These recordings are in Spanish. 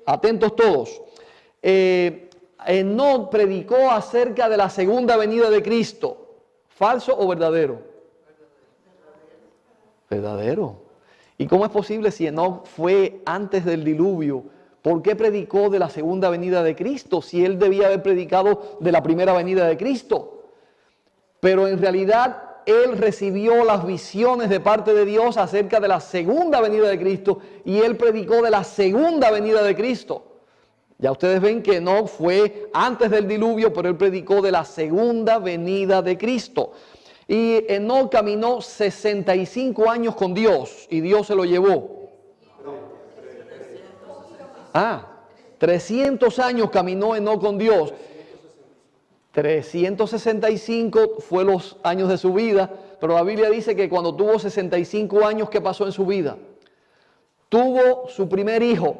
atentos todos. Enoc predicó acerca de la segunda venida de Cristo. ¿Falso o verdadero? Verdadero. ¿Y cómo es posible si Enoc fue antes del diluvio? ¿Por qué predicó de la segunda venida de Cristo si él debía haber predicado de la primera venida de Cristo? Pero en realidad él recibió las visiones de parte de Dios acerca de la segunda venida de Cristo y él predicó de la segunda venida de Cristo. Ya ustedes ven que Enoc fue antes del diluvio, pero él predicó de la segunda venida de Cristo. Y Enoc caminó 65 años con Dios y Dios se lo llevó. 300 años caminó Enoc con Dios. 365 fue los años de su vida, pero la Biblia dice que cuando tuvo 65 años, ¿qué pasó en su vida? Tuvo su primer hijo.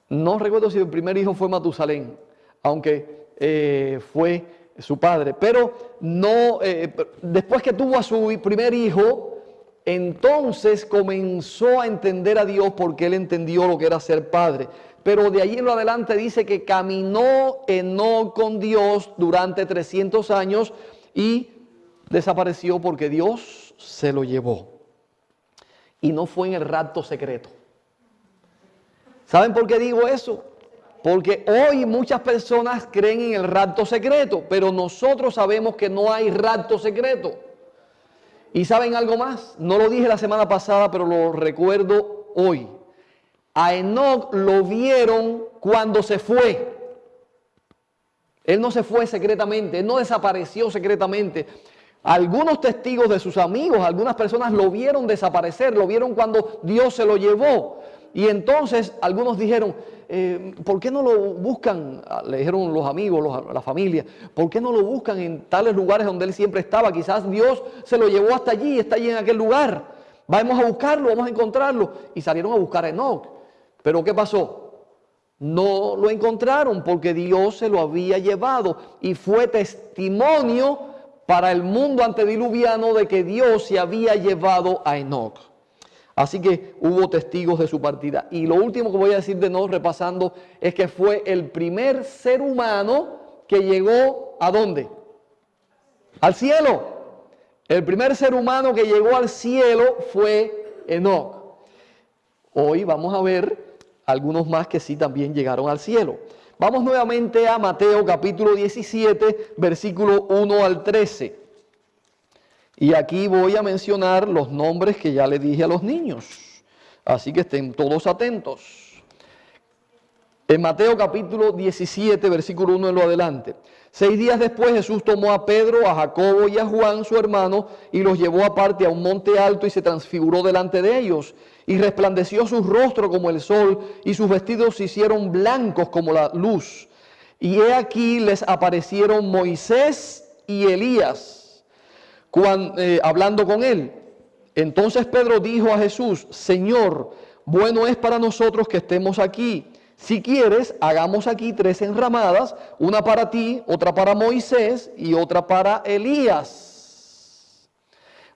No recuerdo si el primer hijo fue Matusalén, aunque fue su padre. Pero no, después que tuvo a su primer hijo, entonces comenzó a entender a Dios porque él entendió lo que era ser padre. Pero de allí en lo adelante dice que caminó Enoc con Dios durante 300 años y desapareció porque Dios se lo llevó. Y no fue en el rapto secreto. ¿Saben por qué digo eso? Porque hoy muchas personas creen en el rapto secreto, pero nosotros sabemos que no hay rapto secreto. ¿Y saben algo más? No lo dije la semana pasada, pero lo recuerdo hoy. A Enoc lo vieron cuando se fue. Él no se fue secretamente, él no desapareció secretamente. Algunos testigos de sus amigos, algunas personas lo vieron desaparecer, lo vieron cuando Dios se lo llevó. Y entonces algunos dijeron, ¿por qué no lo buscan? Le dijeron los amigos, la familia, ¿por qué no lo buscan en tales lugares donde él siempre estaba? Quizás Dios se lo llevó hasta allí, está allí en aquel lugar. Vamos a buscarlo, vamos a encontrarlo. Y salieron a buscar a Enoc. ¿Pero qué pasó? No lo encontraron porque Dios se lo había llevado y fue testimonio para el mundo antediluviano de que Dios se había llevado a Enoc. Así que hubo testigos de su partida. Y lo último que voy a decir de Enoc, repasando, es que fue el primer ser humano que llegó ¿a dónde? Al cielo. El primer ser humano que llegó al cielo fue Enoc. Hoy vamos a ver algunos más que sí también llegaron al cielo. Vamos nuevamente a Mateo capítulo 17, versículo 1 al 13. Y aquí voy a mencionar los nombres que ya le dije a los niños. Así que estén todos atentos. En Mateo capítulo 17, versículo 1 en lo adelante. 6 días después Jesús tomó a Pedro, a Jacobo y a Juan, su hermano, y los llevó aparte a un monte alto y se transfiguró delante de ellos. Y resplandeció su rostro como el sol, y sus vestidos se hicieron blancos como la luz. Y he aquí les aparecieron Moisés y Elías, hablando con él. Entonces Pedro dijo a Jesús, Señor, bueno es para nosotros que estemos aquí. Si quieres, hagamos aquí 3 enramadas, una para ti, otra para Moisés y otra para Elías.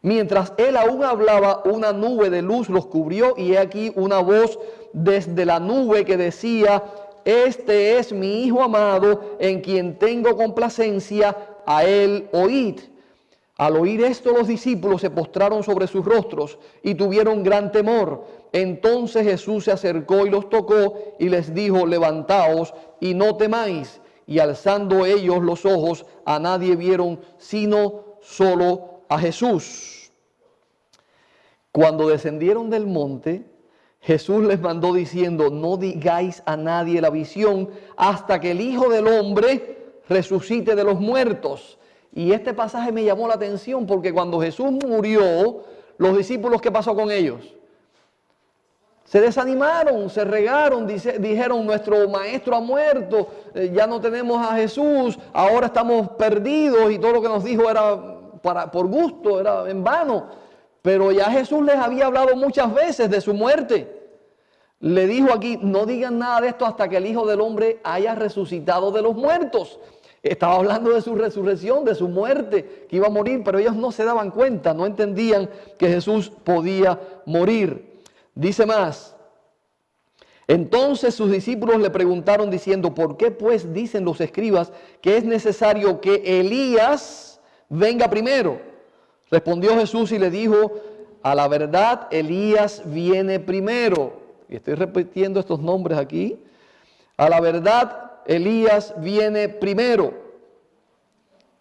Mientras él aún hablaba, una nube de luz los cubrió y he aquí una voz desde la nube que decía, este es mi Hijo amado, en quien tengo complacencia, a él oíd. Al oír esto, los discípulos se postraron sobre sus rostros y tuvieron gran temor. Entonces Jesús se acercó y los tocó y les dijo, levantaos y no temáis. Y alzando ellos los ojos, a nadie vieron, sino solo a Jesús. Cuando descendieron del monte, Jesús les mandó diciendo, no digáis a nadie la visión hasta que el Hijo del Hombre resucite de los muertos. Y este pasaje me llamó la atención porque cuando Jesús murió, los discípulos, ¿qué pasó con ellos? Se desanimaron, se regaron, dijeron, nuestro maestro ha muerto, ya no tenemos a Jesús, ahora estamos perdidos y todo lo que nos dijo era por gusto, era en vano. Pero ya Jesús les había hablado muchas veces de su muerte. Le dijo aquí, no digan nada de esto hasta que el Hijo del Hombre haya resucitado de los muertos. Estaba hablando de su resurrección, de su muerte, que iba a morir, pero ellos no se daban cuenta, no entendían que Jesús podía morir. Dice más, Entonces sus discípulos le preguntaron diciendo, ¿por qué pues dicen los escribas que es necesario que Elías venga primero? Respondió Jesús y le dijo, a la verdad Elías viene primero. Y estoy repitiendo estos nombres aquí. A la verdad Elías viene primero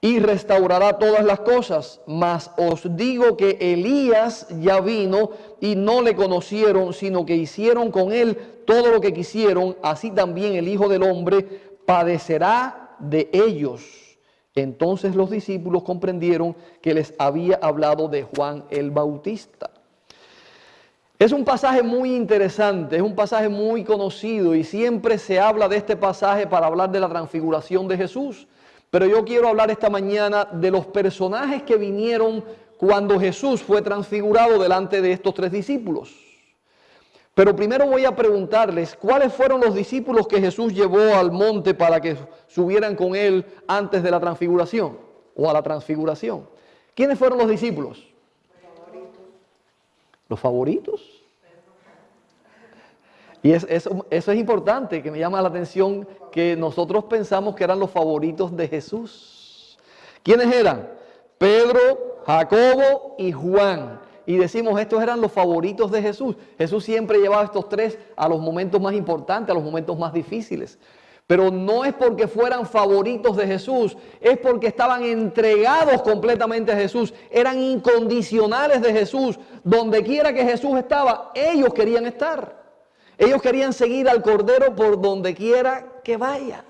y restaurará todas las cosas. Mas os digo que Elías ya vino y no le conocieron, sino que hicieron con él todo lo que quisieron. Así también el Hijo del Hombre padecerá de ellos. Entonces los discípulos comprendieron que les había hablado de Juan el Bautista. Es un pasaje muy interesante, es un pasaje muy conocido y siempre se habla de este pasaje para hablar de la transfiguración de Jesús. Pero yo quiero hablar esta mañana de los personajes que vinieron cuando Jesús fue transfigurado delante de estos 3 discípulos. Pero primero voy a preguntarles, ¿cuáles fueron los discípulos que Jesús llevó al monte para que subieran con él antes de la transfiguración o a la transfiguración? ¿Quiénes fueron los discípulos? ¿Los favoritos? Y eso es importante, que me llama la atención que nosotros pensamos que eran los favoritos de Jesús. ¿Quiénes eran? Pedro, Jacobo y Juan. Y decimos, estos eran los favoritos de Jesús. Jesús siempre llevaba a estos 3 a los momentos más importantes, a los momentos más difíciles. Pero no es porque fueran favoritos de Jesús, es porque estaban entregados completamente a Jesús, eran incondicionales de Jesús. Donde quiera que Jesús estaba, ellos querían estar. Ellos querían seguir al Cordero por donde quiera que vaya.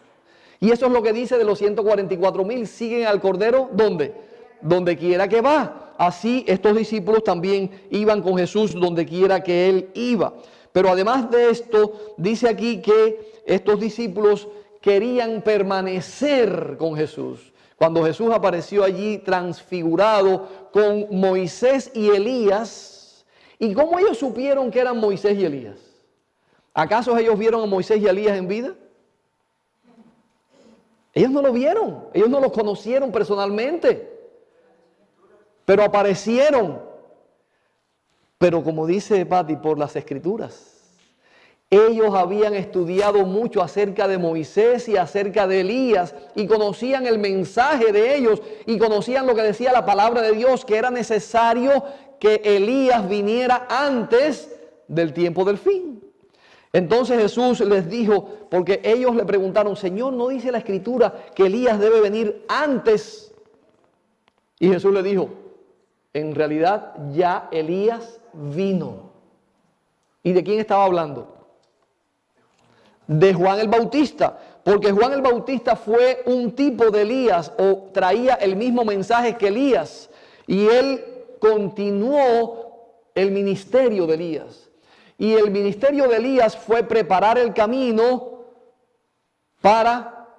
Y eso es lo que dice de los 144,000, siguen al Cordero, ¿dónde? Donde quiera que va. Así estos discípulos también iban con Jesús donde quiera que Él iba. Pero además de esto, dice aquí que estos discípulos querían permanecer con Jesús. Cuando Jesús apareció allí transfigurado con Moisés y Elías. ¿Y cómo ellos supieron que eran Moisés y Elías? ¿Acaso ellos vieron a Moisés y Elías en vida? Ellos no lo vieron, ellos no los conocieron personalmente, pero aparecieron. Pero como dice Pati, por las Escrituras. Ellos habían estudiado mucho acerca de Moisés y acerca de Elías y conocían el mensaje de ellos y conocían lo que decía la palabra de Dios, que era necesario que Elías viniera antes del tiempo del fin. Entonces Jesús les dijo, porque ellos le preguntaron, Señor, ¿no dice la Escritura que Elías debe venir antes? Y Jesús le dijo, en realidad ya Elías vino. ¿Y de quién estaba hablando? De Juan el Bautista, porque Juan el Bautista fue un tipo de Elías o traía el mismo mensaje que Elías y él continuó el ministerio de Elías. Y el ministerio de Elías fue preparar el camino para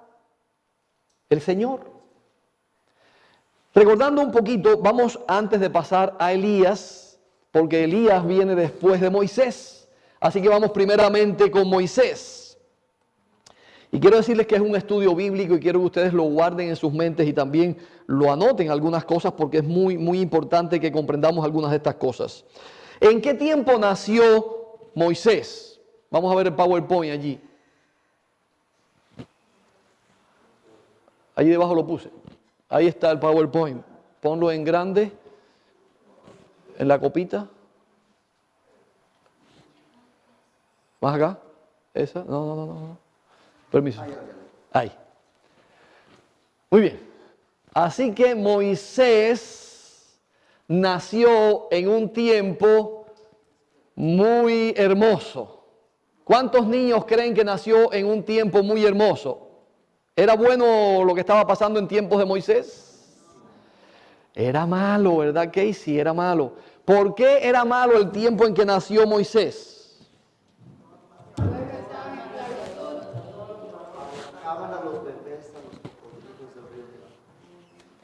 el Señor. Recordando un poquito, vamos antes de pasar a Elías, porque Elías viene después de Moisés. Así que vamos primeramente con Moisés. Y quiero decirles que es un estudio bíblico y quiero que ustedes lo guarden en sus mentes y también lo anoten algunas cosas porque es muy, muy importante que comprendamos algunas de estas cosas. ¿En qué tiempo nació Moisés? Vamos a ver el PowerPoint allí. Allí debajo lo puse. Ahí está el PowerPoint. Ponlo en grande, en la copita. ¿Más acá? ¿Esa? No. Permiso. Ahí. Muy bien. Así que Moisés nació en un tiempo muy hermoso. ¿Cuántos niños creen que nació en un tiempo muy hermoso? ¿Era bueno lo que estaba pasando en tiempos de Moisés? Era malo, ¿verdad, Casey? Era malo. ¿Por qué era malo el tiempo en que nació Moisés?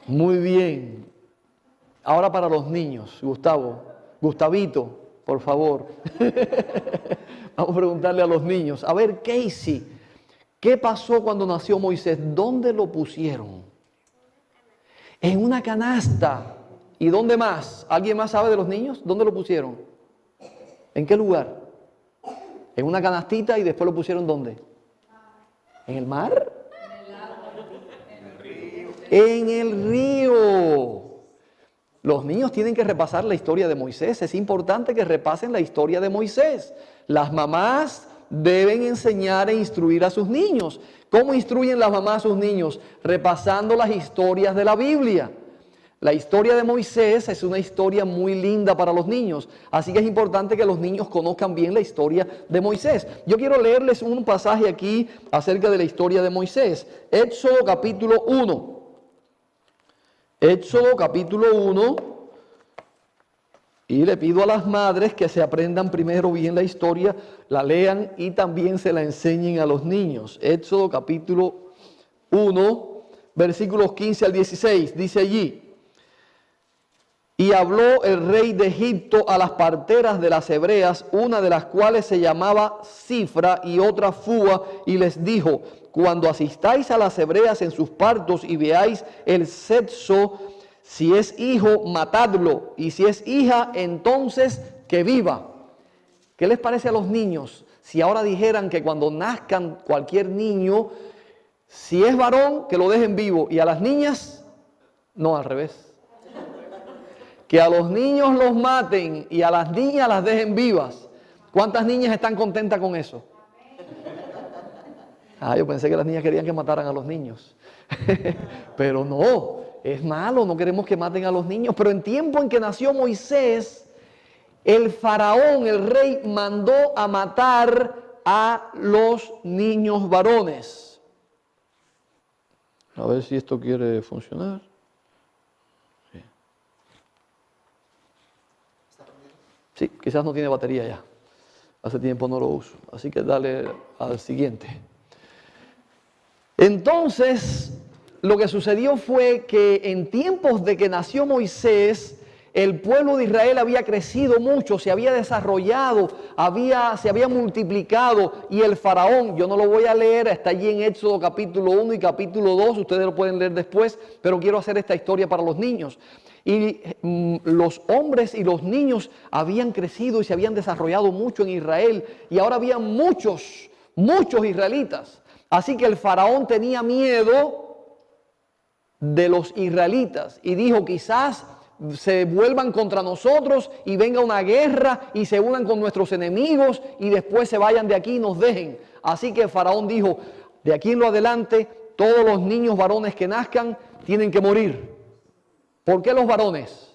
Muy bien. Ahora para los niños, Gustavito, por favor. Vamos a preguntarle a los niños. A ver, Casey, ¿qué pasó cuando nació Moisés? ¿Dónde lo pusieron? En una canasta. ¿Y dónde más? ¿Alguien más sabe de los niños? ¿Dónde lo pusieron? ¿En qué lugar? en una canastita y después lo pusieron ¿dónde? ¿En el mar? En el río. Los niños tienen que repasar la historia de Moisés. Es importante que repasen la historia de Moisés. Las mamás deben enseñar e instruir a sus niños. ¿Cómo instruyen las mamás a sus niños? Repasando las historias de la Biblia. La historia de Moisés es una historia muy linda para los niños, así que es importante que los niños conozcan bien la historia de Moisés. Yo quiero leerles un pasaje aquí acerca de la historia de Moisés. Éxodo capítulo 1. Éxodo capítulo 1. Y le pido a las madres que se aprendan primero bien la historia, la lean y también se la enseñen a los niños. Éxodo capítulo 1, versículos 15 al 16, dice allí: y habló el rey de Egipto a las parteras de las hebreas, una de las cuales se llamaba Cifra y otra Fúa, y les dijo: cuando asistáis a las hebreas en sus partos y veáis el sexo, si es hijo, matadlo, y si es hija, entonces que viva. ¿Qué les parece a los niños si ahora dijeran que cuando nazcan cualquier niño, si es varón, que lo dejen vivo, y a las niñas, no, al revés? Que a los niños los maten y a las niñas las dejen vivas. ¿Cuántas niñas están contentas con eso? Yo pensé que las niñas querían que mataran a los niños. Pero no, es malo, no queremos que maten a los niños. Pero en tiempo en que nació Moisés, el faraón, el rey, mandó a matar a los niños varones. A ver si esto quiere funcionar. Sí, quizás no tiene batería ya. Hace tiempo no lo uso. Así que dale al siguiente. Entonces, lo que sucedió fue que en tiempos de que nació Moisés, el pueblo de Israel había crecido mucho, se había desarrollado, se había multiplicado, y el faraón, yo no lo voy a leer, está allí en Éxodo capítulo 1 y capítulo 2, ustedes lo pueden leer después, pero quiero hacer esta historia para los niños. Y los hombres y los niños habían crecido y se habían desarrollado mucho en Israel, y ahora había muchos israelitas. Así que el faraón tenía miedo de los israelitas y dijo: quizás se vuelvan contra nosotros y venga una guerra y se unan con nuestros enemigos y después se vayan de aquí y nos dejen. Así que el faraón dijo: de aquí en lo adelante todos los niños varones que nazcan tienen que morir. ¿Por qué los varones?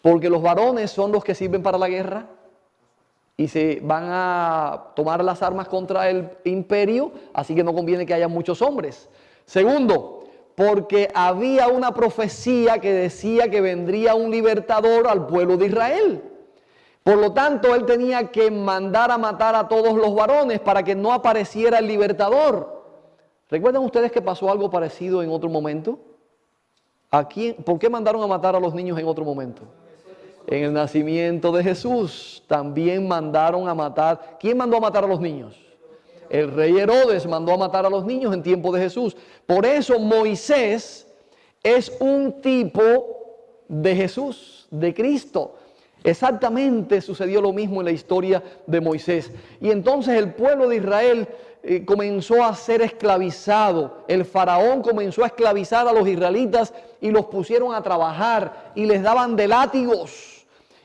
Porque los varones son los que sirven para la guerra y se van a tomar las armas contra el imperio, así que no conviene que haya muchos hombres. Segundo, porque había una profecía que decía que vendría un libertador al pueblo de Israel. Por lo tanto, él tenía que mandar a matar a todos los varones para que no apareciera el libertador. ¿Recuerdan ustedes que pasó algo parecido en otro momento? ¿Por qué mandaron a matar a los niños en otro momento? En el nacimiento de Jesús también mandaron a matar. ¿Quién mandó a matar a los niños? El rey Herodes mandó a matar a los niños en tiempo de Jesús. Por eso Moisés es un tipo de Jesús, de Cristo. Exactamente sucedió lo mismo en la historia de Moisés. Y entonces el pueblo de Israel comenzó a ser esclavizado. El faraón comenzó a esclavizar a los israelitas y los pusieron a trabajar y les daban de látigos.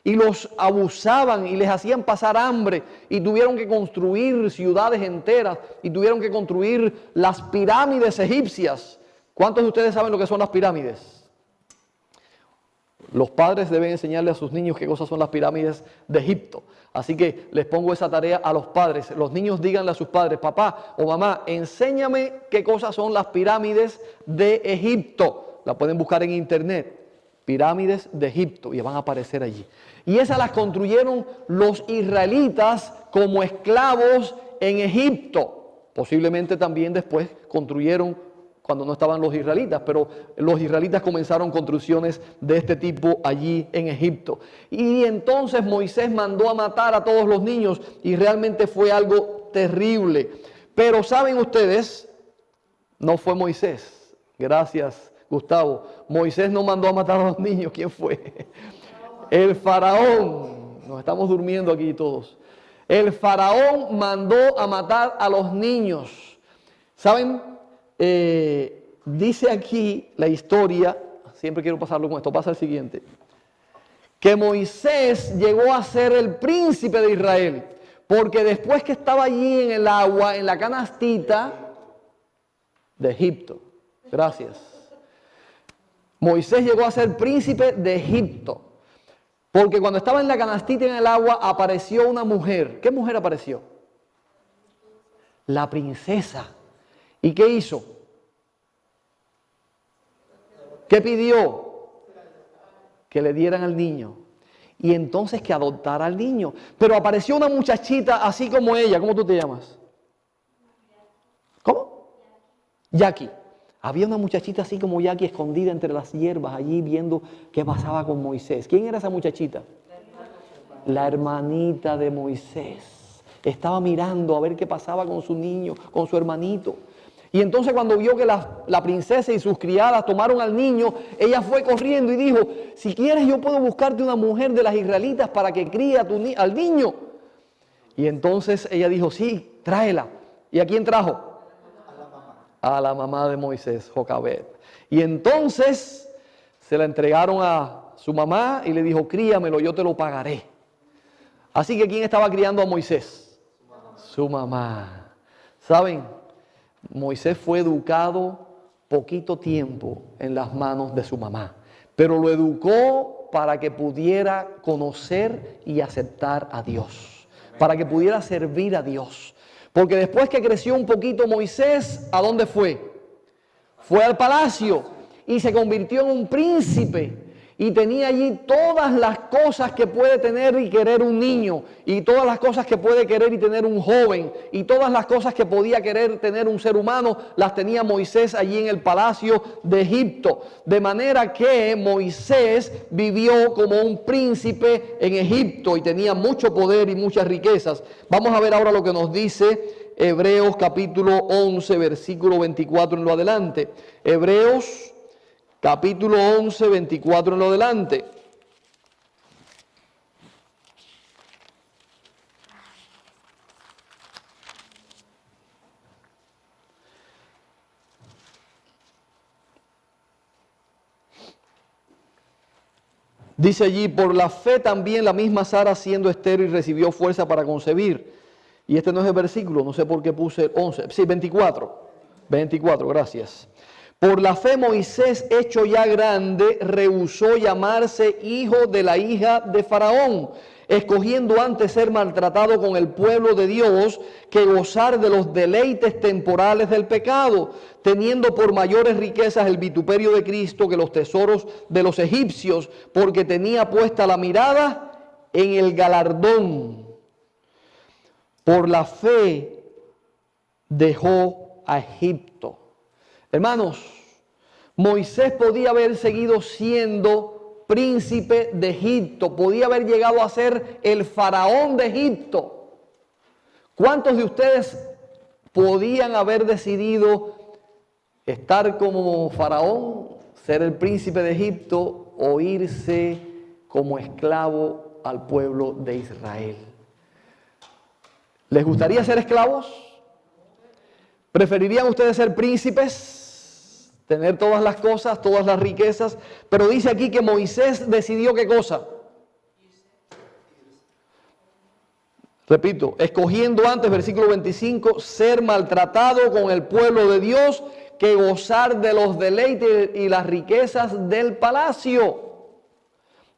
Y los abusaban y les hacían pasar hambre y tuvieron que construir ciudades enteras y tuvieron que construir las pirámides egipcias. ¿Cuántos de ustedes saben lo que son las pirámides? Los padres deben enseñarle a sus niños qué cosas son las pirámides de Egipto. Así que les pongo esa tarea a los padres. Los niños díganle a sus padres: papá o mamá, enséñame qué cosas son las pirámides de Egipto. La pueden buscar en internet. Pirámides de Egipto y van a aparecer allí. Y esas las construyeron los israelitas como esclavos en Egipto. Posiblemente también después construyeron cuando no estaban los israelitas, pero los israelitas comenzaron construcciones de este tipo allí en Egipto. Y entonces Moisés mandó a matar a todos los niños y realmente fue algo terrible. Pero ¿saben ustedes? No fue Moisés. Gracias, Gustavo. Moisés no mandó a matar a los niños. ¿Quién fue? El faraón. Nos estamos durmiendo aquí todos. El faraón mandó a matar a los niños. ¿Saben? Dice aquí la historia, siempre quiero pasarlo con esto, pasa el siguiente, que Moisés llegó a ser el príncipe de Israel, porque después que estaba allí en el agua, en la canastita de Egipto, gracias, Moisés llegó a ser príncipe de Egipto, porque cuando estaba en la canastita en el agua apareció una mujer. ¿Qué mujer apareció? La princesa. ¿Y qué hizo? ¿Qué pidió? Que le dieran al niño. Y entonces que adoptara al niño. Pero apareció una muchachita así como ella. ¿Cómo tú te llamas? ¿Cómo? Jackie. Había una muchachita así como Jackie escondida entre las hierbas allí viendo qué pasaba con Moisés. ¿Quién era esa muchachita? La hermanita de Moisés. Estaba mirando a ver qué pasaba con su niño, con su hermanito. Y entonces cuando vio que la princesa y sus criadas tomaron al niño, ella fue corriendo y dijo, si quieres yo puedo buscarte una mujer de las israelitas para que críe al niño. Y entonces ella dijo, sí, tráela. ¿Y a quién trajo? A la mamá de Moisés, Jocabed. Y entonces se la entregaron a su mamá y le dijo, críamelo, yo te lo pagaré. Así que ¿quién estaba criando a Moisés? Su mamá. ¿Saben? Moisés fue educado poquito tiempo en las manos de su mamá, pero lo educó para que pudiera conocer y aceptar a Dios, para que pudiera servir a Dios. Porque después que creció un poquito Moisés, ¿a dónde fue? Fue al palacio y se convirtió en un príncipe. Y tenía allí todas las cosas que puede tener y querer un niño, y todas las cosas que puede querer y tener un joven, y todas las cosas que podía querer tener un ser humano, las tenía Moisés allí en el palacio de Egipto. De manera que Moisés vivió como un príncipe en Egipto y tenía mucho poder y muchas riquezas. Vamos a ver ahora lo que nos dice Hebreos capítulo 11, versículo 24 en lo adelante. Hebreos capítulo 11, 24 en lo adelante. Dice allí, por la fe también la misma Sara siendo estéril recibió fuerza para concebir. Y este no es el versículo, no sé por qué puse 11, sí, 24. 24, gracias. Por la fe Moisés, hecho ya grande, rehusó llamarse hijo de la hija de Faraón, escogiendo antes ser maltratado con el pueblo de Dios que gozar de los deleites temporales del pecado, teniendo por mayores riquezas el vituperio de Cristo que los tesoros de los egipcios, porque tenía puesta la mirada en el galardón. Por la fe dejó a Egipto. Hermanos, Moisés podía haber seguido siendo príncipe de Egipto, podía haber llegado a ser el faraón de Egipto. ¿Cuántos de ustedes podían haber decidido estar como faraón, ser el príncipe de Egipto o irse como esclavo al pueblo de Israel? ¿Les gustaría ser esclavos? ¿Preferirían ustedes ser príncipes? Tener todas las cosas, todas las riquezas. Pero dice aquí que Moisés decidió ¿qué cosa? Repito, escogiendo antes, versículo 25, ser maltratado con el pueblo de Dios que gozar de los deleites y las riquezas del palacio.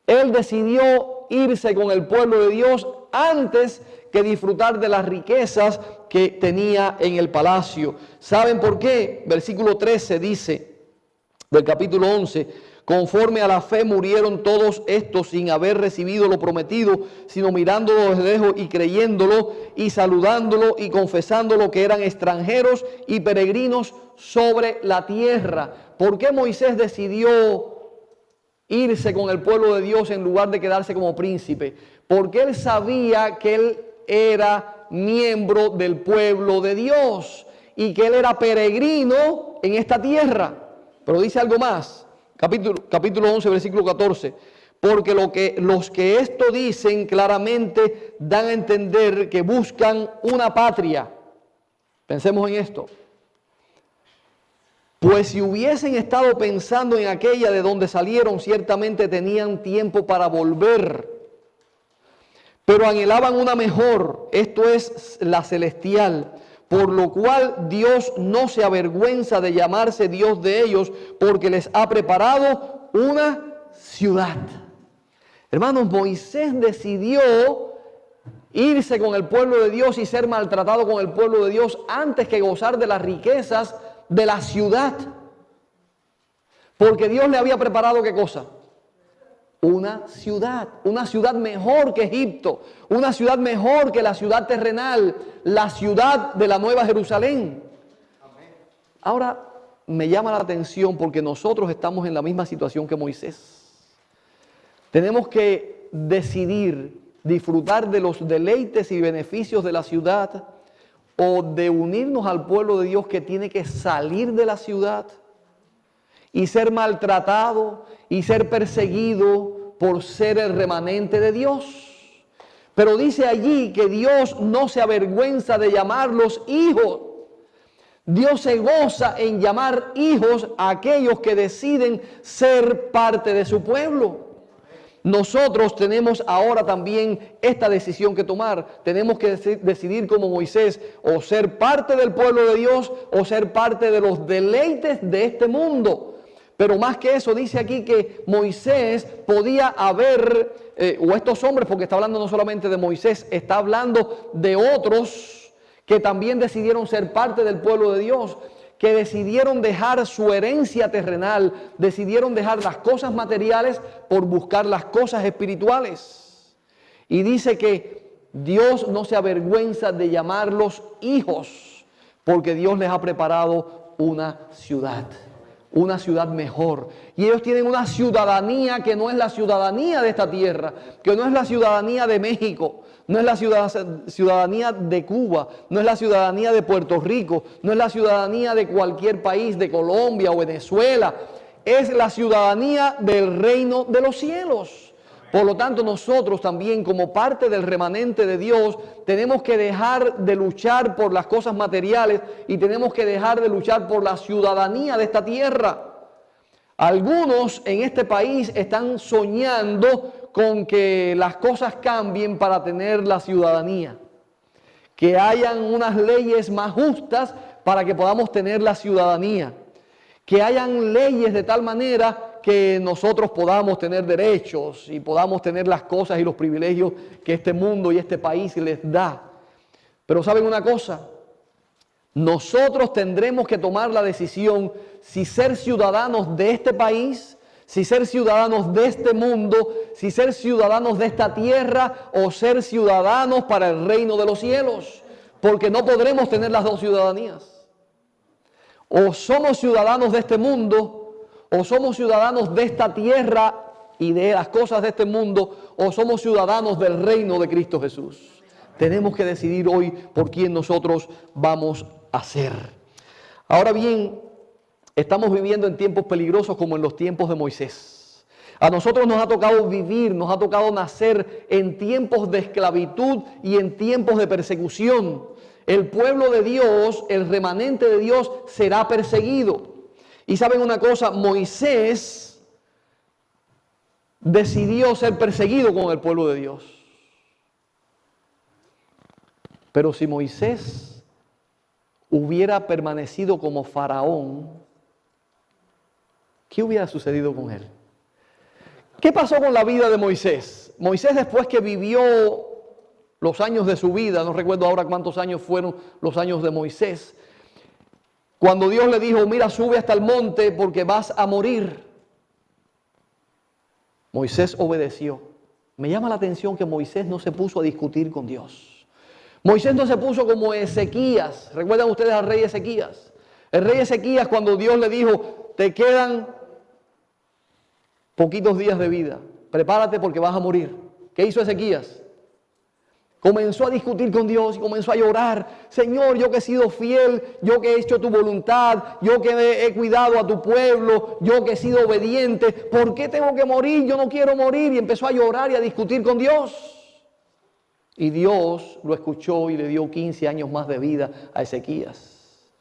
Él decidió irse con el pueblo de Dios antes que disfrutar de las riquezas que tenía en el palacio. ¿Saben por qué? Versículo 13 dice del capítulo 11, conforme a la fe murieron todos estos sin haber recibido lo prometido, sino mirándolo desde lejos y creyéndolo y saludándolo y confesándolo que eran extranjeros y peregrinos sobre la tierra. ¿Por qué Moisés decidió irse con el pueblo de Dios en lugar de quedarse como príncipe? Porque él sabía que él era miembro del pueblo de Dios y que él era peregrino en esta tierra. Pero dice algo más, capítulo 11, versículo 14. porque los que esto dicen claramente dan a entender que buscan una patria. Pensemos en esto. Pues si hubiesen estado pensando en aquella de donde salieron, ciertamente tenían tiempo para volver. Pero anhelaban una mejor, esto es la celestial, por lo cual Dios no se avergüenza de llamarse Dios de ellos, porque les ha preparado una ciudad. Hermanos, Moisés decidió irse con el pueblo de Dios y ser maltratado con el pueblo de Dios antes que gozar de las riquezas de la ciudad. Porque Dios le había preparado ¿qué cosa? Una ciudad mejor que Egipto, una ciudad mejor que la ciudad terrenal, la ciudad de la Nueva Jerusalén. Ahora me llama la atención porque nosotros estamos en la misma situación que Moisés. Tenemos que decidir disfrutar de los deleites y beneficios de la ciudad o de unirnos al pueblo de Dios que tiene que salir de la ciudad y ser maltratado y ser perseguido por ser el remanente de Dios. Pero dice allí que Dios no se avergüenza de llamarlos hijos. Dios se goza en llamar hijos a aquellos que deciden ser parte de su pueblo. Nosotros tenemos ahora también esta decisión que tomar. Tenemos que decidir como Moisés, o ser parte del pueblo de Dios o ser parte de los deleites de este mundo. Pero más que eso, dice aquí que Moisés podía haber, o estos hombres, porque está hablando no solamente de Moisés, está hablando de otros que también decidieron ser parte del pueblo de Dios, que decidieron dejar su herencia terrenal, decidieron dejar las cosas materiales por buscar las cosas espirituales. Y dice que Dios no se avergüenza de llamarlos hijos, porque Dios les ha preparado una ciudad mejor. Y ellos tienen una ciudadanía que no es la ciudadanía de esta tierra, que no es la ciudadanía de México, no es la ciudadanía de Cuba, no es la ciudadanía de Puerto Rico, no es la ciudadanía de cualquier país, de Colombia o Venezuela. Es la ciudadanía del reino de los cielos. Por lo tanto, nosotros también, como parte del remanente de Dios, tenemos que dejar de luchar por las cosas materiales y tenemos que dejar de luchar por la ciudadanía de esta tierra. Algunos en este país están soñando con que las cosas cambien para tener la ciudadanía, que hayan unas leyes más justas para que podamos tener la ciudadanía, que hayan leyes de tal manera que nosotros podamos tener derechos y podamos tener las cosas y los privilegios que este mundo y este país les da. Pero ¿saben una cosa? Nosotros tendremos que tomar la decisión si ser ciudadanos de este país, si ser ciudadanos de este mundo, si ser ciudadanos de esta tierra o ser ciudadanos para el reino de los cielos, porque no podremos tener las dos ciudadanías. O somos ciudadanos de este mundo, o somos ciudadanos de esta tierra y de las cosas de este mundo, o somos ciudadanos del reino de Cristo Jesús. Tenemos que decidir hoy por quién nosotros vamos a ser. Ahora bien, estamos viviendo en tiempos peligrosos como en los tiempos de Moisés. A nosotros nos ha tocado vivir, nos ha tocado nacer en tiempos de esclavitud y en tiempos de persecución. El pueblo de Dios, el remanente de Dios, será perseguido. Y saben una cosa, Moisés decidió ser perseguido con el pueblo de Dios. Pero si Moisés hubiera permanecido como faraón, ¿qué hubiera sucedido con él? ¿Qué pasó con la vida de Moisés? Moisés, después que vivió los años de su vida, no recuerdo ahora cuántos años fueron los años de Moisés, cuando Dios le dijo, mira, sube hasta el monte porque vas a morir, Moisés obedeció. Me llama la atención que Moisés no se puso a discutir con Dios. Moisés no se puso como Ezequías. ¿Recuerdan ustedes al rey Ezequías? El rey Ezequías, cuando Dios le dijo, te quedan poquitos días de vida, prepárate porque vas a morir. ¿Qué hizo Ezequías? Comenzó a discutir con Dios y comenzó a llorar. Señor, yo que he sido fiel, yo que he hecho tu voluntad, yo que he cuidado a tu pueblo, yo que he sido obediente, ¿por qué tengo que morir? Yo no quiero morir. Y empezó a llorar y a discutir con Dios. Y Dios lo escuchó y le dio 15 años más de vida a Ezequías.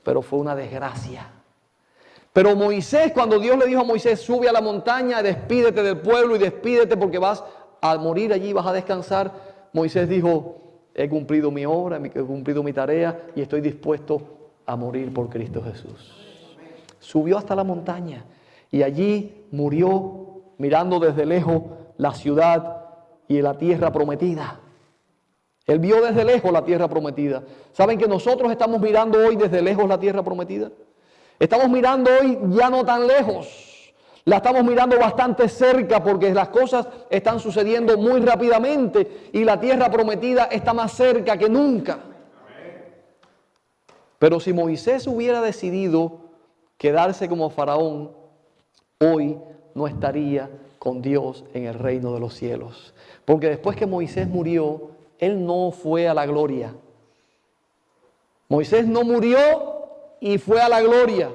Pero fue una desgracia. Pero Moisés, cuando Dios le dijo a Moisés, sube a la montaña, despídete del pueblo y despídete porque vas a morir allí, vas a descansar. Moisés dijo, he cumplido mi obra, he cumplido mi tarea y estoy dispuesto a morir por Cristo Jesús. Subió hasta la montaña y allí murió mirando desde lejos la ciudad y la tierra prometida. Él vio desde lejos la tierra prometida. ¿Saben que nosotros estamos mirando hoy desde lejos la tierra prometida? Estamos mirando hoy ya no tan lejos. La estamos mirando bastante cerca porque las cosas están sucediendo muy rápidamente y la tierra prometida está más cerca que nunca. Pero si Moisés hubiera decidido quedarse como faraón, hoy no estaría con Dios en el reino de los cielos. Porque después que Moisés murió, él no fue a la gloria. Moisés no murió y fue a la gloria.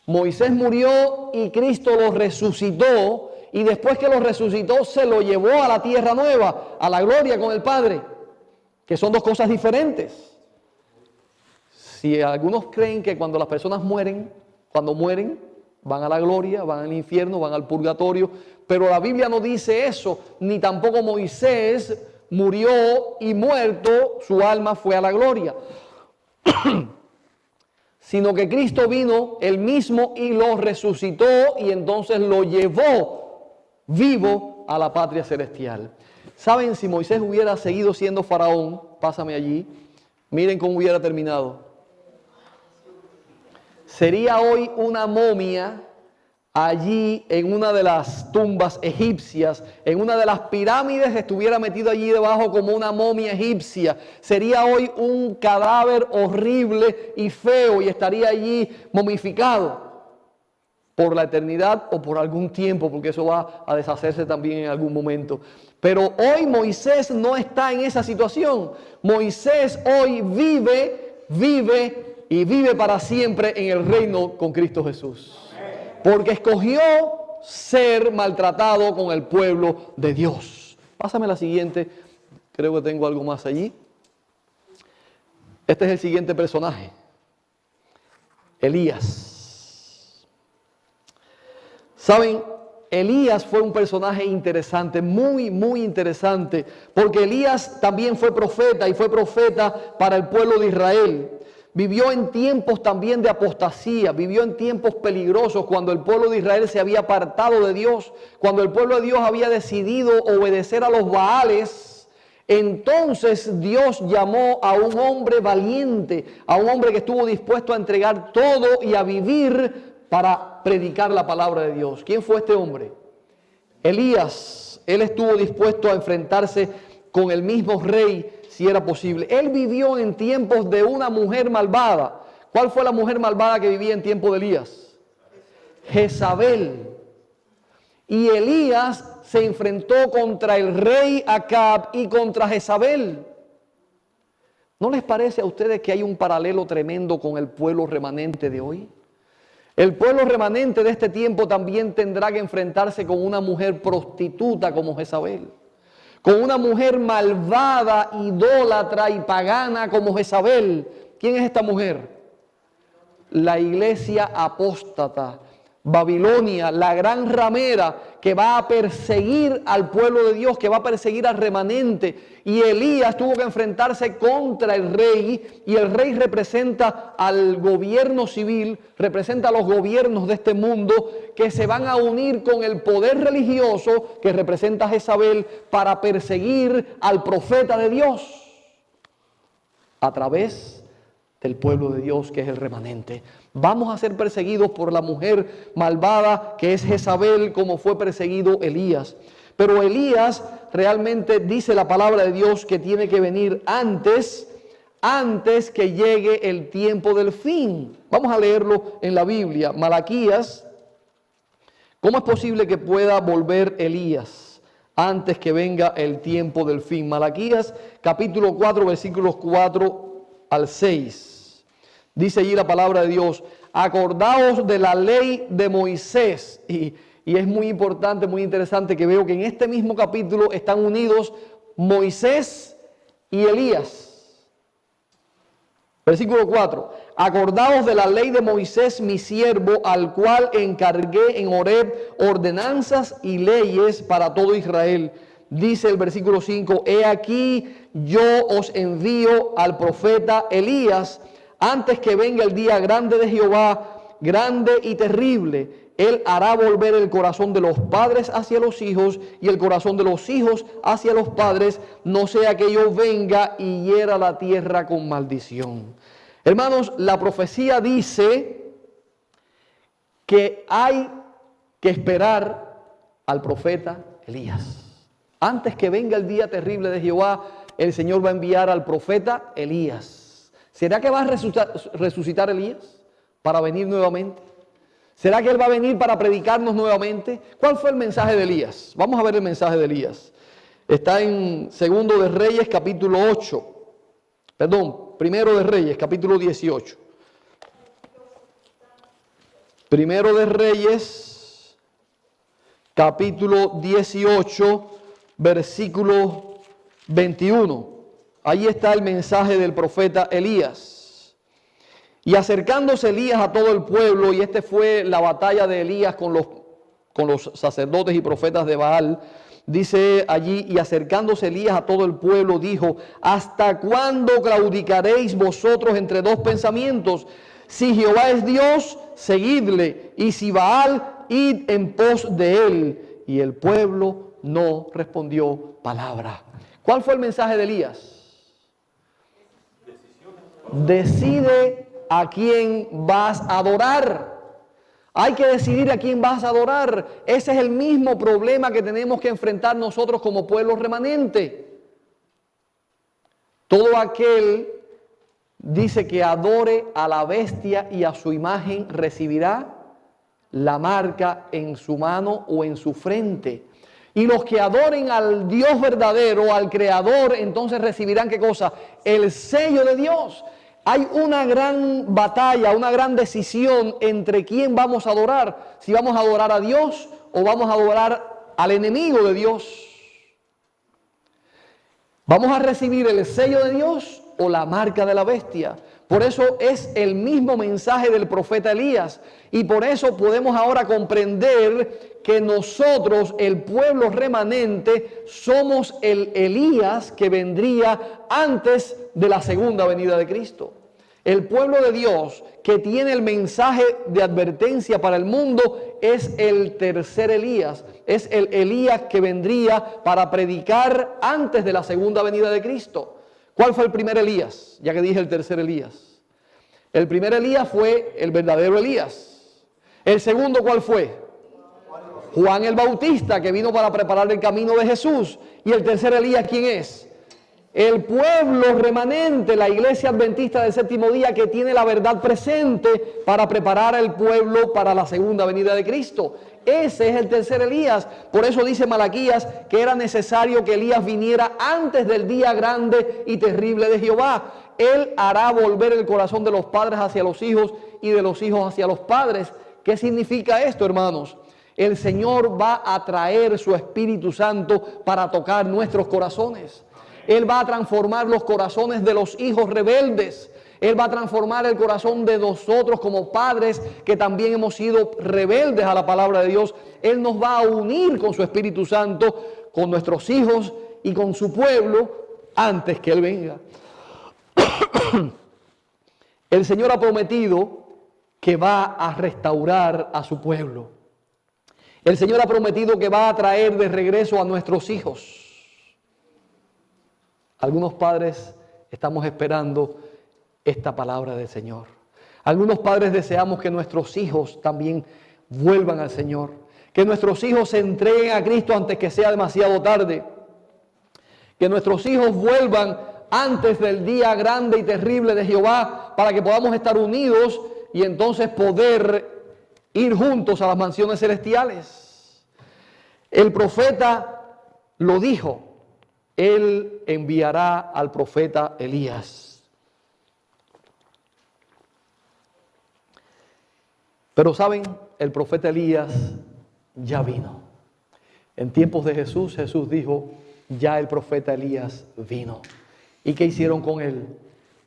Moisés murió y Cristo lo resucitó y después que lo resucitó se lo llevó a la tierra nueva, a la gloria con el Padre, que son dos cosas diferentes. Si algunos creen que cuando las personas mueren, cuando mueren, van a la gloria, van al infierno, van al purgatorio, pero la Biblia no dice eso, ni tampoco Moisés murió y muerto, su alma fue a la gloria. Sino que Cristo vino él mismo y lo resucitó y entonces lo llevó vivo a la patria celestial. ¿Saben? Si Moisés hubiera seguido siendo faraón, pásame allí, miren cómo hubiera terminado. Sería hoy una momia allí en una de las tumbas egipcias, en una de las pirámides, estuviera metido allí debajo como una momia egipcia. Sería hoy un cadáver horrible y feo y estaría allí momificado por la eternidad o por algún tiempo, porque eso va a deshacerse también en algún momento. Pero hoy Moisés no está en esa situación. Moisés hoy vive para siempre en el reino con Cristo Jesús. Porque escogió ser maltratado con el pueblo de Dios. Pásame la siguiente. Creo que tengo algo más allí. Este es el siguiente personaje. Elías. ¿Saben? Elías fue un personaje interesante, muy interesante. Porque Elías también fue profeta y fue profeta para el pueblo de Israel. Vivió en tiempos también de apostasía, vivió en tiempos peligrosos cuando el pueblo de Israel se había apartado de Dios, cuando el pueblo de Dios había decidido obedecer a los Baales. Entonces Dios llamó a un hombre valiente, a un hombre que estuvo dispuesto a entregar todo y a vivir para predicar la palabra de Dios. ¿Quién fue este hombre? Elías. Él estuvo dispuesto a enfrentarse con el mismo rey si era posible. Él vivió en tiempos de una mujer malvada. ¿Cuál fue la mujer malvada que vivía en tiempo de Elías? Jezabel. Y Elías se enfrentó contra el rey Acab y contra Jezabel. ¿No les parece a ustedes que hay un paralelo tremendo con el pueblo remanente de hoy? El pueblo remanente de este tiempo también tendrá que enfrentarse con una mujer prostituta como Jezabel. Con una mujer malvada, idólatra y pagana como Jezabel. ¿Quién es esta mujer? La iglesia apóstata, Babilonia, la gran ramera que va a perseguir al pueblo de Dios, que va a perseguir al remanente. Y Elías tuvo que enfrentarse contra el rey, y el rey representa al gobierno civil, representa a los gobiernos de este mundo que se van a unir con el poder religioso que representa a Jezabel para perseguir al profeta de Dios a través del pueblo de Dios que es el remanente. Vamos a ser perseguidos por la mujer malvada que es Jezabel, como fue perseguido Elías. Pero Elías realmente dice la palabra de Dios que tiene que venir antes que llegue el tiempo del fin. Vamos a leerlo en la Biblia. Malaquías. ¿Cómo es posible que pueda volver Elías antes que venga el tiempo del fin. Malaquías capítulo 4, versículos 4 al 6. Dice allí la palabra de Dios: acordaos de la ley de Moisés. Y es muy importante, muy interesante que veo que en este mismo capítulo están unidos Moisés y Elías. Versículo 4. Acordaos de la ley de Moisés, mi siervo, al cual encargué en Horeb ordenanzas y leyes para todo Israel. Dice el versículo 5, he aquí yo os envío al profeta Elías antes que venga el día grande de Jehová, grande y terrible. Él hará volver el corazón de los padres hacia los hijos y el corazón de los hijos hacia los padres, no sea que yo venga y hiera la tierra con maldición. Hermanos, la profecía dice que hay que esperar al profeta Elías. Antes que venga el día terrible de Jehová, el Señor va a enviar al profeta Elías. ¿Será que va a resucitar Elías para venir nuevamente? ¿Será que Él va a venir para predicarnos nuevamente? ¿Cuál fue el mensaje de Elías? Vamos a ver el mensaje de Elías. Está en Segundo de Reyes, capítulo 8. Primero de Reyes, capítulo 18. Primero de Reyes, capítulo 18, versículo 21. Ahí está el mensaje del profeta Elías. Y acercándose Elías a todo el pueblo, y esta fue la batalla de Elías con los sacerdotes y profetas de Baal, dice allí, y acercándose Elías a todo el pueblo, dijo, ¿hasta cuándo claudicaréis vosotros entre dos pensamientos? Si Jehová es Dios, seguidle, y si Baal, id en pos de él. Y el pueblo no respondió palabra. ¿Cuál fue el mensaje de Elías? Decide a quién vas a adorar. Hay que decidir a quién vas a adorar. Ese es el mismo problema que tenemos que enfrentar nosotros como pueblo remanente. Todo aquel dice que adore a la bestia y a su imagen recibirá la marca en su mano o en su frente. Y los que adoren al Dios verdadero, al Creador, entonces recibirán ¿qué cosa? El sello de Dios. Hay una gran batalla, una gran decisión entre quién vamos a adorar. Si vamos a adorar a Dios o vamos a adorar al enemigo de Dios. ¿Vamos a recibir el sello de Dios o la marca de la bestia? Por eso es el mismo mensaje del profeta Elías. Y por eso podemos ahora comprender que nosotros, el pueblo remanente, somos el Elías que vendría antes de la segunda venida de Cristo. El pueblo de Dios que tiene el mensaje de advertencia para el mundo es el tercer Elías. Es el Elías que vendría para predicar antes de la segunda venida de Cristo. ¿Cuál fue el primer Elías? Ya que dije el tercer Elías. El primer Elías fue el verdadero Elías. El segundo, ¿cuál fue? Juan el Bautista, que vino para preparar el camino de Jesús. Y el tercer Elías, ¿quién es? El pueblo remanente, la iglesia adventista del séptimo día, que tiene la verdad presente para preparar al pueblo para la segunda venida de Cristo. Ese es el tercer Elías. Por eso dice Malaquías que era necesario que Elías viniera antes del día grande y terrible de Jehová. Él hará volver el corazón de los padres hacia los hijos y de los hijos hacia los padres. ¿Qué significa esto, hermanos? El Señor va a traer su Espíritu Santo para tocar nuestros corazones. Él va a transformar los corazones de los hijos rebeldes. Él va a transformar el corazón de nosotros como padres que también hemos sido rebeldes a la palabra de Dios. Él nos va a unir con su Espíritu Santo, con nuestros hijos y con su pueblo antes que Él venga. El Señor ha prometido que va a restaurar a su pueblo. El Señor ha prometido que va a traer de regreso a nuestros hijos. Algunos padres estamos esperando esta palabra del Señor. Algunos padres deseamos que nuestros hijos también vuelvan al Señor. Que nuestros hijos se entreguen a Cristo antes que sea demasiado tarde. Que nuestros hijos vuelvan antes del día grande y terrible de Jehová para que podamos estar unidos y entonces poder ir juntos a las mansiones celestiales. El profeta lo dijo, Él enviará al profeta Elías. Pero saben, el profeta Elías ya vino. En tiempos de Jesús, Jesús dijo, ya el profeta Elías vino. ¿Y qué hicieron con él?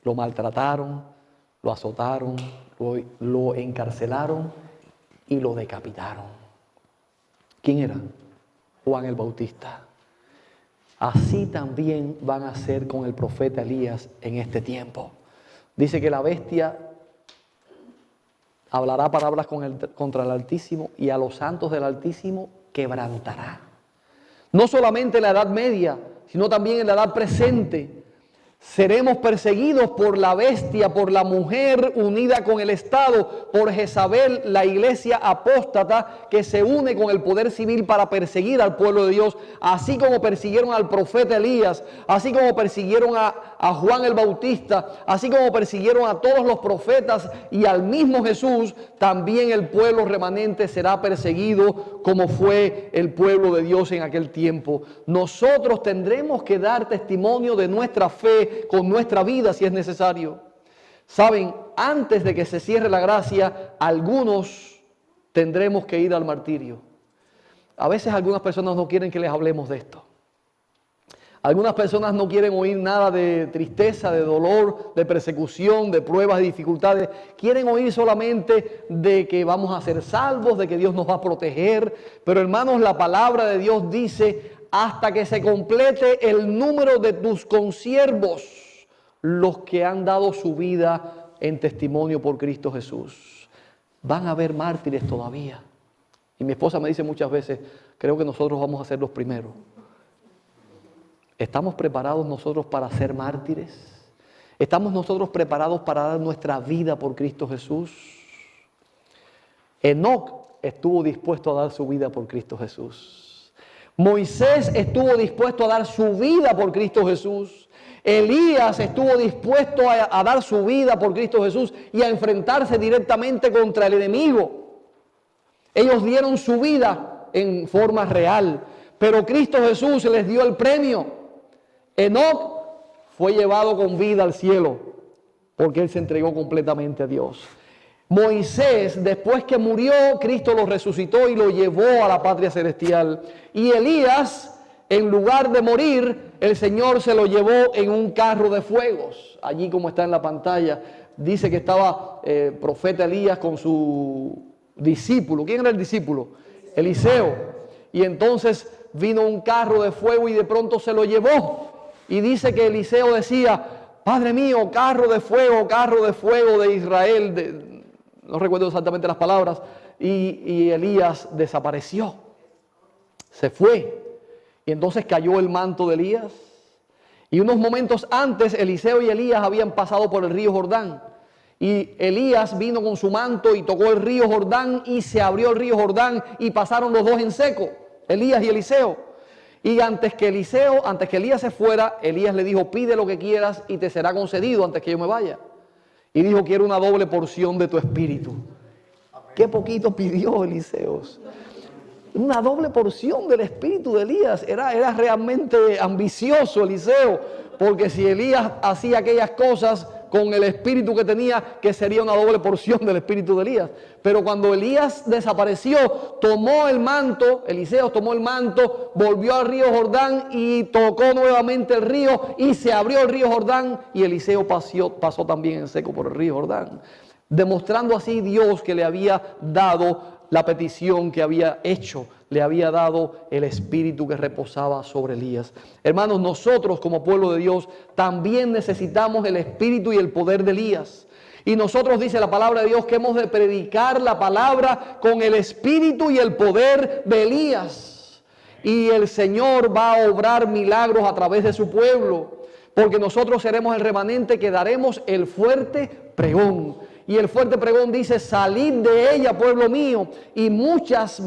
Lo maltrataron, lo azotaron, lo encarcelaron y lo decapitaron. ¿Quién era? Juan el Bautista. Así también van a hacer con el profeta Elías en este tiempo. Dice que la bestia hablará palabras contra el Altísimo y a los santos del Altísimo quebrantará. No solamente en la Edad Media, sino también en la Edad presente. Seremos perseguidos por la bestia, por la mujer unida con el Estado, por Jezabel, la iglesia apóstata que se une con el poder civil para perseguir al pueblo de Dios, así como persiguieron al profeta Elías, así como persiguieron a Juan el Bautista, así como persiguieron a todos los profetas y al mismo Jesús. También el pueblo remanente será perseguido como fue el pueblo de Dios en aquel tiempo. Nosotros tendremos que dar testimonio de nuestra fe con nuestra vida si es necesario. Saben, antes de que se cierre la gracia, algunos tendremos que ir al martirio. A veces algunas personas no quieren que les hablemos de esto. Algunas personas no quieren oír nada de tristeza, de dolor, de persecución, de pruebas, de dificultades. Quieren oír solamente de que vamos a ser salvos, de que Dios nos va a proteger. Pero hermanos, la palabra de Dios dice, hasta que se complete el número de tus consiervos, los que han dado su vida en testimonio por Cristo Jesús. Van a haber mártires todavía. Y mi esposa me dice muchas veces, creo que nosotros vamos a ser los primeros. ¿Estamos preparados nosotros para ser mártires? ¿Estamos nosotros preparados para dar nuestra vida por Cristo Jesús? Enoc estuvo dispuesto a dar su vida por Cristo Jesús. Moisés estuvo dispuesto a dar su vida por Cristo Jesús. Elías estuvo dispuesto a dar su vida por Cristo Jesús y a enfrentarse directamente contra el enemigo. Ellos dieron su vida en forma real, pero Cristo Jesús les dio el premio. Enoc fue llevado con vida al cielo porque él se entregó completamente a Dios. Moisés, después que murió, Cristo lo resucitó y lo llevó a la patria celestial. Y Elías, en lugar de morir, el Señor se lo llevó en un carro de fuegos. Allí, como está en la pantalla, dice que estaba profeta Elías con su discípulo. ¿Quién era el discípulo? Eliseo. Y entonces vino un carro de fuego y de pronto se lo llevó. Y dice que Eliseo decía, Padre mío, carro de fuego de Israel. No recuerdo exactamente las palabras. Y Elías desapareció. Se fue. Y entonces cayó el manto de Elías. Y unos momentos antes, Eliseo y Elías habían pasado por el río Jordán. Y Elías vino con su manto y tocó el río Jordán y se abrió el río Jordán y pasaron los dos en seco, Elías y Eliseo. Y antes que Elías se fuera, Elías le dijo, pide lo que quieras y te será concedido antes que yo me vaya. Y dijo, quiero una doble porción de tu espíritu. Qué poquito pidió Eliseo. Una doble porción del espíritu de Elías. Era realmente ambicioso Eliseo, porque si Elías hacía aquellas cosas con el espíritu que tenía, que sería una doble porción del espíritu de Elías. Pero cuando Elías desapareció, tomó el manto, Eliseo tomó el manto, volvió al río Jordán y tocó nuevamente el río y se abrió el río Jordán y Eliseo pasó también en seco por el río Jordán, demostrando así Dios que le había dado la petición que había hecho, le había dado el espíritu que reposaba sobre Elías. Hermanos, nosotros como pueblo de Dios también necesitamos el espíritu y el poder de Elías. Y nosotros, dice la palabra de Dios, que hemos de predicar la palabra con el espíritu y el poder de Elías. Y el Señor va a obrar milagros a través de su pueblo, porque nosotros seremos el remanente que daremos el fuerte pregón. Y el fuerte pregón dice, salid de ella, pueblo mío. Y muchas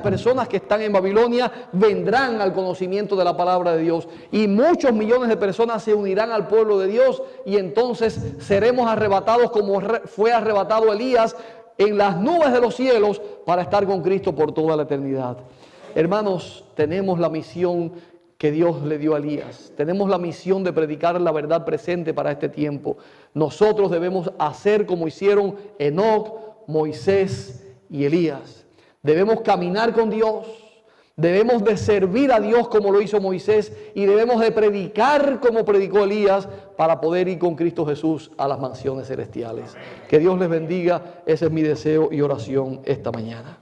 personas que están en Babilonia vendrán al conocimiento de la palabra de Dios. Y muchos millones de personas se unirán al pueblo de Dios. Y entonces seremos arrebatados como fue arrebatado Elías en las nubes de los cielos para estar con Cristo por toda la eternidad. Hermanos, tenemos la misión que Dios le dio a Elías. Tenemos la misión de predicar la verdad presente para este tiempo. Nosotros debemos hacer como hicieron Enoc, Moisés y Elías. Debemos caminar con Dios. Debemos de servir a Dios como lo hizo Moisés y debemos de predicar como predicó Elías para poder ir con Cristo Jesús a las mansiones celestiales. Que Dios les bendiga. Ese es mi deseo y oración esta mañana.